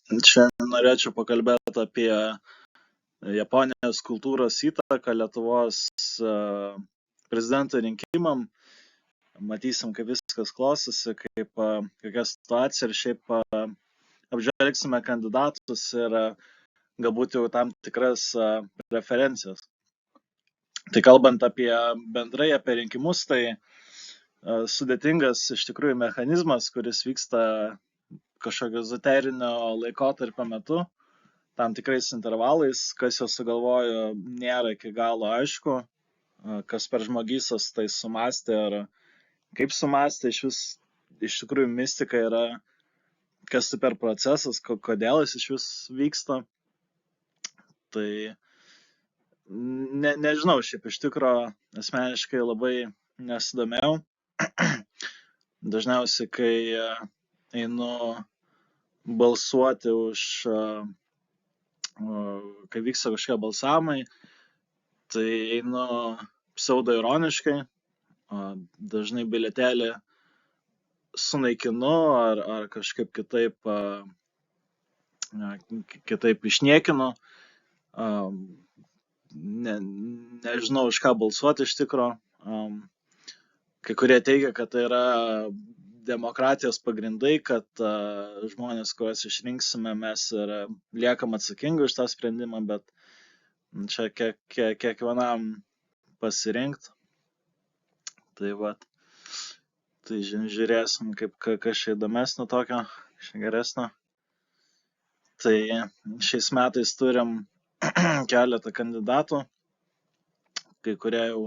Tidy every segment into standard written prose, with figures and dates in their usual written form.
Čia norėčiau pakalbėti apie Japonijos kultūros įtaką Lietuvos prezidento rinkimam. Matysim, kaip viskas klostosi, kokia situacija ir šiaip apžvelgsime kandidatus ir galbūt jau tam tikras preferencijas. Tai kalbant bendrai apie rinkimus, tai sudėtingas iš tikrųjų mechanizmas, kuris vyksta kažkokio ezoterinio laikotarpio metu, tam tikrais intervalais, kas jau sugalvojo, nėra iki galo aišku, kas per žmogysas tai sumastė ar kaip sumastė, iš tikrųjų mistika yra, kas tai per procesas, kodėl jis iš vis vyksta. Tai nežinau, šiaip iš tikro asmeniškai labai nesidomėjau. Dažniausiai, kai einu balsuoti kai vyksta kažkokie balsavimai, tai einu pseudo ironiškai, dažnai bilietėlį sunaikinu ar kažkaip kitaip išniekinu. Nežinau, už ką balsuoti iš tikro. Kai kurie teigia, kad tai yra demokratijos pagrindai, kad žmonės, kuriuos išrinksime, mes ir liekam atsakingi už tą sprendimą, bet čia kiekvienam pasirinkti. Tai tai žiūrėsim, kas čia įdomesnio tokio, čia geresnio. Tai šiais metais turim keletą kandidatų, kai kurie jau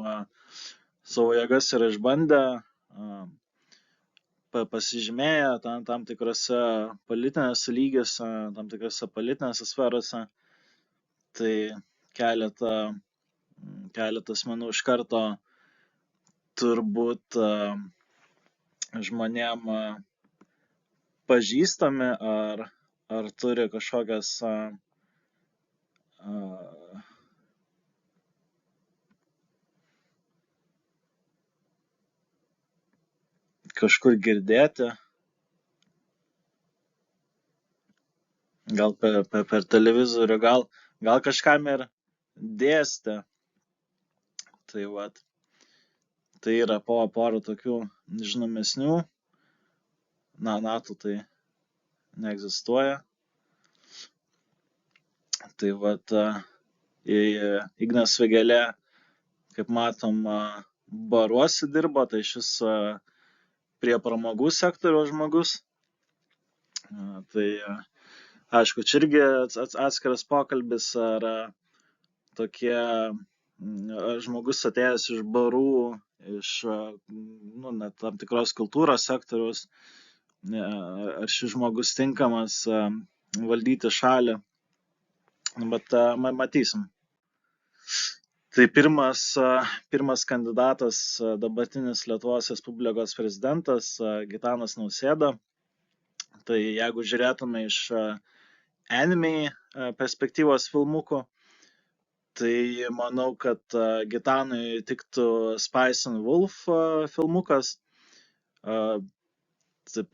savo jėgas yra išbandę, pasižymėję tam tikrose politinėse lygiuose, tam tikrose politinėse sferose. Tai keletą asmenų iš karto turbūt žmonėm pažįstami ar turi kažkokias kažkur girdėti, gal per televizorių, gal kažkam ir dėstė. Tai yra porą tokių žinomesnių. NATO tai neegzistuoja. Tai Ignas Vėgėlė, kaip matom, baruose dirbo, tai šis prie pramogų sektoriaus žmogus. Tai aišku, čia irgi atskiras pokalbis, ar tokie žmogus atėjęs iš barų, iš net tam tikros kultūros sektoriaus, ar šis žmogus tinkamas valdyti šalį, bet matysim. Tai pirmas kandidatas, dabartinis Lietuvos Respublikos prezidentas Gitanas Nausėda. Tai jeigu žiūrėtume iš anime perspektyvos filmukų, tai manau, kad Gitanui tiktų Spice and Wolf filmukas,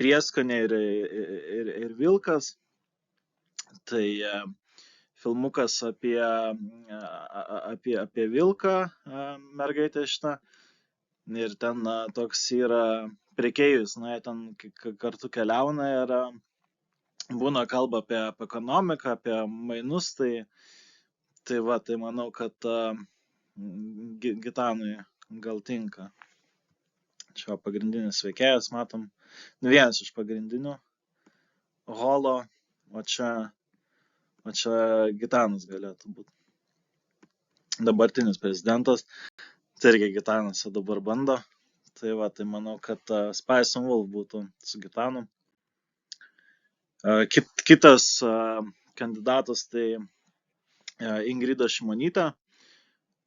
Prieskonė ir Vilkas. Tai filmukas apie Vilką, mergaitę šitą. Ir ten toks yra prekėjus, jie ten kartu keliauna ir būna kalba apie ekonomiką, apie mainus. Tai manau, kad Gitanui gal tinka. Čia pagrindinis veikėjas, matom, vienas iš pagrindinių holo, o čia Gitanas galėtų būti. Dabartinis prezidentas, tai irgi Gitanas dabar bando. Tai manau, kad Spice and Wolf būtų su Gitanu. Kitas kandidatas tai Ingrida Šimonytė.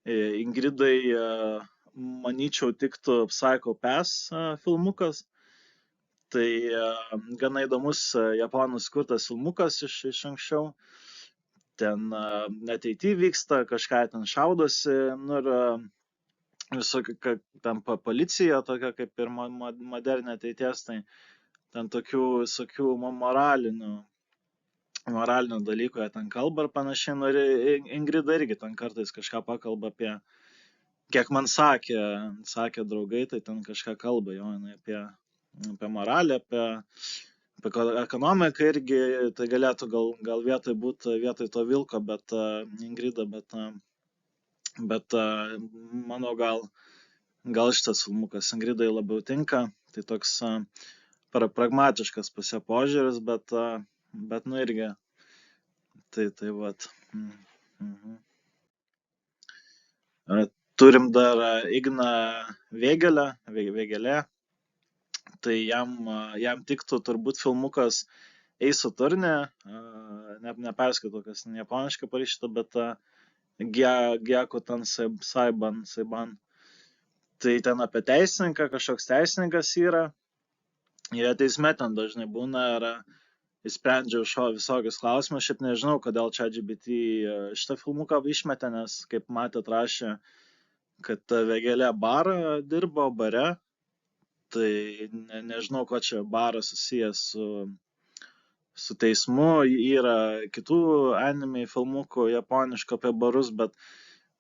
Ingridai, manyčiau, tiktų Psycho Pass filmukas. Tai gana įdomus japonų sukurtas filmukas iš anksčiau. Ten ateityje vyksta, kažką ten šaudosi, ir visokia ten policija, tokia kaip ir moderni ateities, tai ten tokių visokių moralinių moralinių dalykų jie ten kalba ir panašiai. Nu, ir Ingrida irgi ten kartais kažką pakalba apie, kiek man sakė draugai, tai ten kažką kalba jo, apie moralę, apie ekonomiką irgi, tai galėtų gal vietoj to Vilko, bet Ingrida, bet manau, gal šitas filmukas Ingridai labiau tinka, tai toks pragmatiškas pas ją požiūris, bet nu irgi, tai vat. Turim dar Igną Vėgėlę, tai jam tiktų turbūt filmukas Ace Attorney, neperskaitau, kas japoniškai parašyta, bet Gyaku ten Saiban. Tai ten apie teisininką, kažkoks teisininkas yra, jie teisme ten dažnai būna ir įsprendžia visokius klausimus. Šiaip nežinau, kodėl ChatGPT šitą filmuką išmetė, nes kaip matėt rašė, kad Vėgėlė dirbo bare, tai nežinau, ko čia baras susijęs su teismu. Yra kitų anime filmukų japoniškų apie barus, bet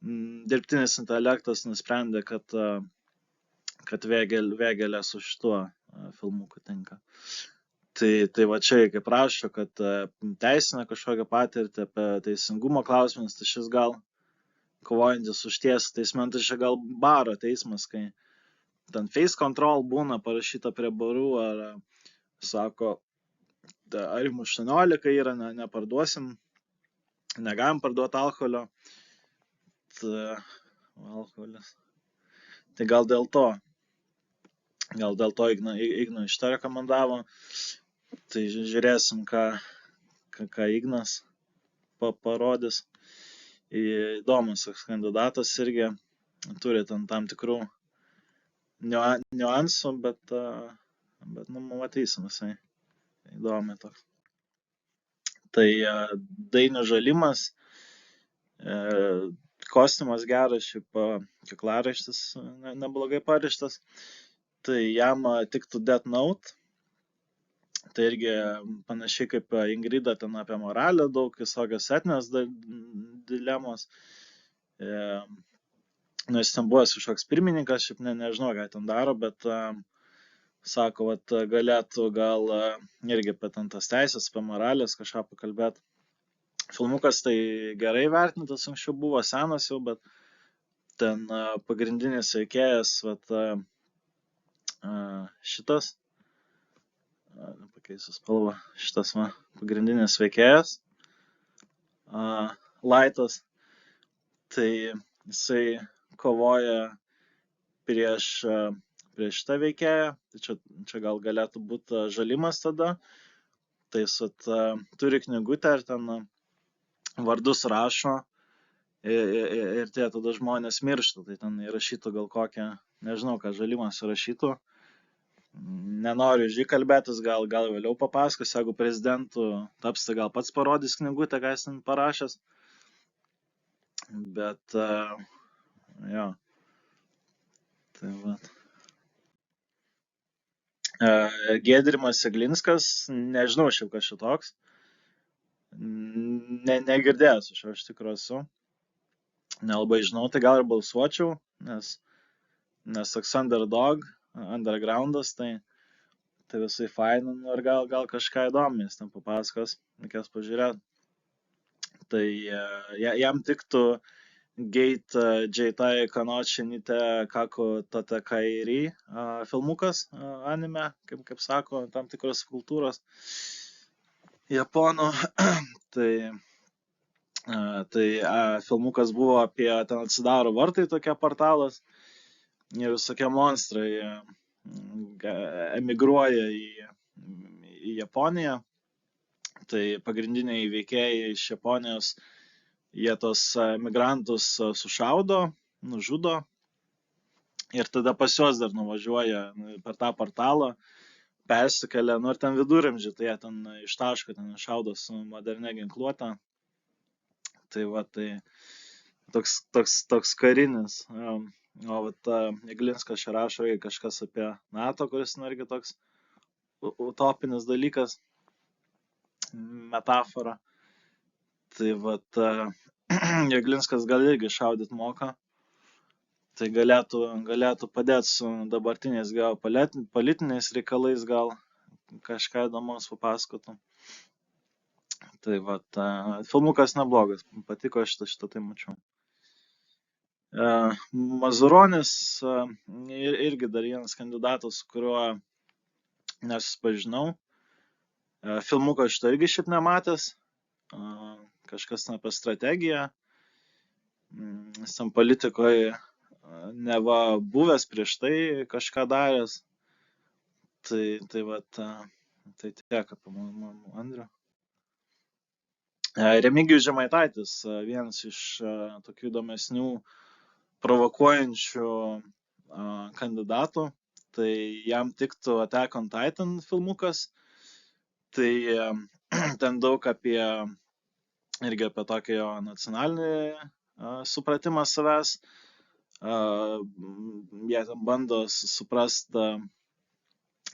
dirbtinis intelektas nusprendė, kad Vėgėlė su šituo filmuku tinka. Tai va čia, kaip rašo, kad teisina kažkokią patirtį apie teisingumo klausimus, tai šis gal kovojantis už tiesą teisme, tai čia gal baro teismas, kai ten face control būna parašyta prie barų, ar sako, ar jums 18 yra, neparduosim, negalim parduoti alkoholio. Alkoholis. Tai gal dėl to Ignui šitą rekomendavo. Tai žiūrėsim, ką Ignas parodys. Įdomus toks kandidatas irgi turi tam tikrų niuansų, bet nu, matysim visai. Įdomi toks. Tai Dainius Žalimas, kostiumas geras, šiaip kaklaraištis neblogai parašytas. Tai jam tiktų Death Note. Tai irgi panašiai kaip Ingrida ten apie moralę, daug visokios etinės dilemos. Nu, jis ten buvęs kažkoks pirmininkas, šiaip nežinau, ką ten daro, bet sako, vat galėtų gal irgi apie tas teisės, apie moralės kažką pakalbėti. Filmukas tai gerai vertintas, anksčiau buvo senas jau, bet ten pagrindinis veikėjas, vat šitas, pakeisiu spalvą, šitas pagrindinis veikėjas, Laitas, tai jisai kovoja prieš šitą veikėją, tai čia gal galėtų būti Žalimas tada, tai jis turi knygutę ir ten vardus rašo ir tie tada žmonės miršta, tai ten įrašytų gal kokią, nežinau, ką Žalimas įrašytų. Nenoriu už jį kalbėtis, gal vėliau papasakos, jeigu prezidentu taps, tai gal pats parodys knygutę, ką jis ten parašęs. Bet, jo. Tai va. Giedrimas Jeglinskas, nežinau šiaip kas šitoks. Negirdėjęs iš jo iš tikrųjų esu. Nelabai žinau, tai gal ir balsuočiau, nes toks undergroundas, tai visai fain, ir gal kažką įdomės ten papasakos, reikės pažiūrėti. Tai jam tiktų Gate Jeitai Kanochi Nite Kaku Tatakairi filmukas anime, kaip sako, tam tikros kultūros japonų. Tai filmukas buvo apie, ten atsidaro vartai, tokie portalas, ir visokie monstrai emigruoja į Japoniją. Tai pagrindiniai veikėjai iš Japonijos, jie tos migrantus sušaudo, nužudo ir tada pas juos dar nuvažiuoja per tą portalą, persikelia, ir ten viduramžiai, tai jie ten iš taško ten šaudo su modernia ginkluote. Tai va, tai toks karinis. O vat Jeglinskas čia rašo kažkas apie NATO, kuris irgi toks utopinis dalykas. metafora. Tai vat Jeglinskas gal irgi šaudyt moka. Tai galėtų padėti su dabartiniais geopolitiniais reikalais, gal kažką įdomaus papasakotų. Tai vat, filmukas neblogas, patiko šitą tai mačiau. Mazuronis irgi dar vienas kandidatas, su kuriuo nesusipažinau. Filmuko šitą irgi šiaip nematęs, kažkas apie strategiją. Jis tam politikoje neva buvęs prieš tai kažką daręs. Tai vat, tai tiek apie Andrių. Remigijus Žemaitaitis, vienas iš tokių įdomesnių provokuojančių kandidatų. Tai jam tiktų Attack on Titan filmukas. Tai ten daug irgi apie tokį jo nacionalinį supratimą savęs. Jie ten bando suprasti,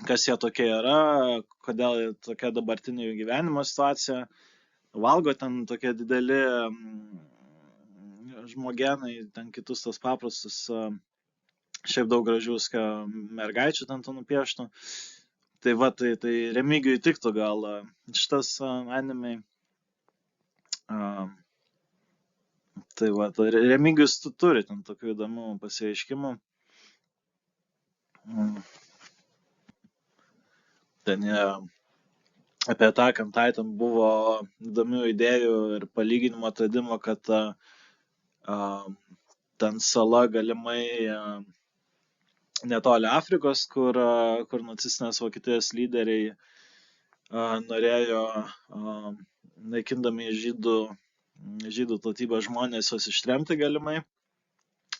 kas jie tokie yra, kodėl tokia dabartinė jų gyvenimo situacija. Valgo ten tokie dideli žmogenai, ten kitus tos paprastus, šiaip daug gražių mergaičių ten to nupieštų. Tai va, tai Remigijui tiktų gal šitas anime. Tai va, Remigijus turi ten tokių įdomių pasireiškimų. Ten apie Attack on Titan buvo įdomių idėjų ir palyginimo atradimo, kad ten sala galimai netoli Afrikos, kur nacistinės Vokietijos lyderiai norėjo, naikindami žydų tautybės žmonės, juos ištremti galimai.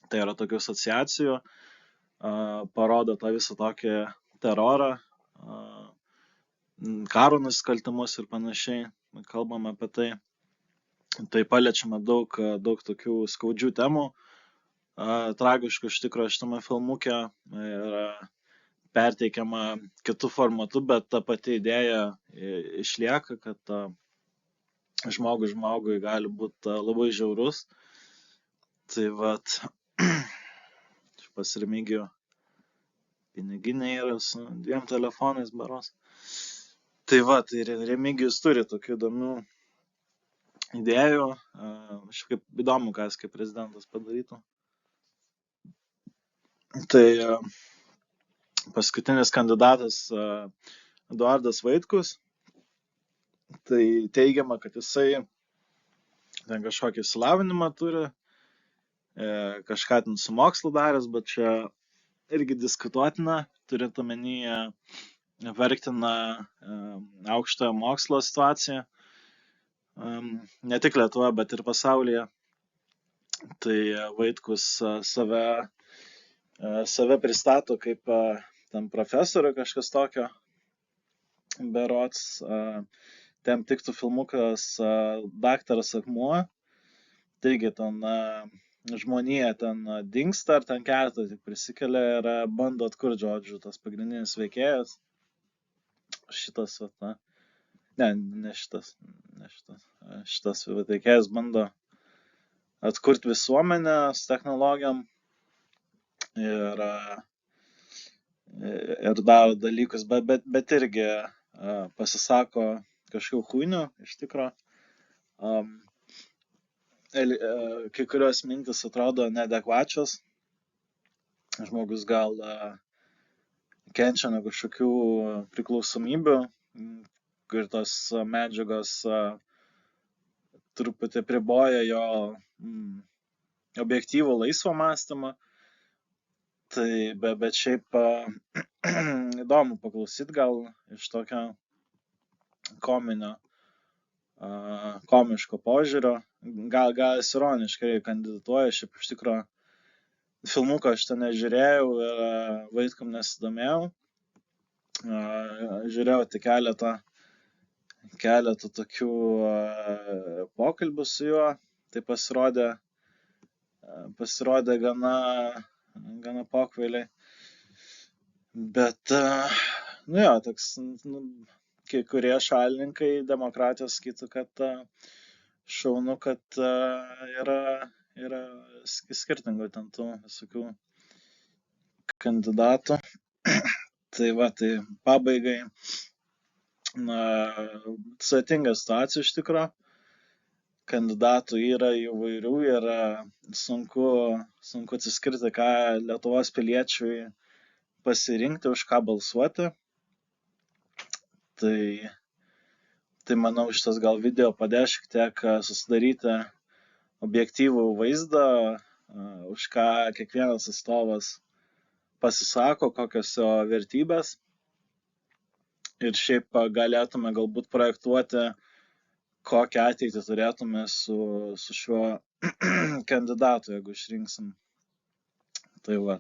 Tai yra tokių asociacijų, parodo tą visą tokį terorą, karo nusikaltimus ir panašiai, kalbame apie tai. Tai paliečiame daug tokių skaudžių temų, tragiškų iš tikrųjų šitame filmuke, ir perteikiama kitų formatų, bet ta pati idėja išlieka, kad žmogui gali būti labai žiaurus. Tai vat, pas Remigijų piniginė yra su 2 telefonais beros. Tai va, tai Remigijus turi tokių įdomių idėjų. Šiaip įdomu, ką jis kaip prezidentas padarytų. Tai paskutinis kandidatas Eduardas Vaitkus. Tai teigiama, kad jisai ten kažkokį išsilavinimą turi, kažką ten su mokslu daręs, bet čia irgi diskutuotina, turint omenyje vertina aukštojo mokslo situaciją, ne tik Lietuvoje, bet ir pasaulyje. Tai Vaitkus save pristato kaip ten profesorių, kažkas tokio, berods. Ten tiktų filmukas Daktaras Akmuo. Taigi ten žmonija ten dingsta, ar ten keletą tik prisikelia ir bando atkurti, žodžiu, tas pagrindinis veikėjas. Šitas, ne šitas. Šitas veikėjas bando atkurti visuomenę su technologijom ir daro dalykus, bet irgi pasisako kažkokių chuinių, iš tikro. Kai kurios mintis atrodo neadekvačios. Žmogus gal kenčia nuo kažkokių priklausomybių, kur tos medžiagos truputį priboja jo objektyvų laisvą mąstymą. Tai bet šiaip įdomu paklausyti gal iš tokio komiško požiūrio. Gal jis ironiškai kandidatuoja, šiaip iš tikro filmuką aš ten nežiūrėjau ir Vaitkum nesidomėjau. Žiūrėjau tik keletą tokių pokalbių su juo. Tai pasirodė gana pokvailiai. Bet, jo, toks kai kurie šalininkai demokratijos sakytų, kad šaunu, kad yra skirtingų ten tų visokių kandidatų. Tai pabaigai, sudėtinga situacija iš tikro. Kandidatų yra įvairių ir sunku atsiskirti, ką Lietuvos piliečiui pasirinkti, už ką balsuoti. Tai manau, šitas gal video padės šiek tiek susidaryti objektyvų vaizdą, už ką kiekvienas atstovas pasisako, kokios jo vertybės. Ir šiaip galėtume galbūt projektuoti, kokią ateitį turėtume su šiuo kandidatu, jeigu išrinksim. Tai va.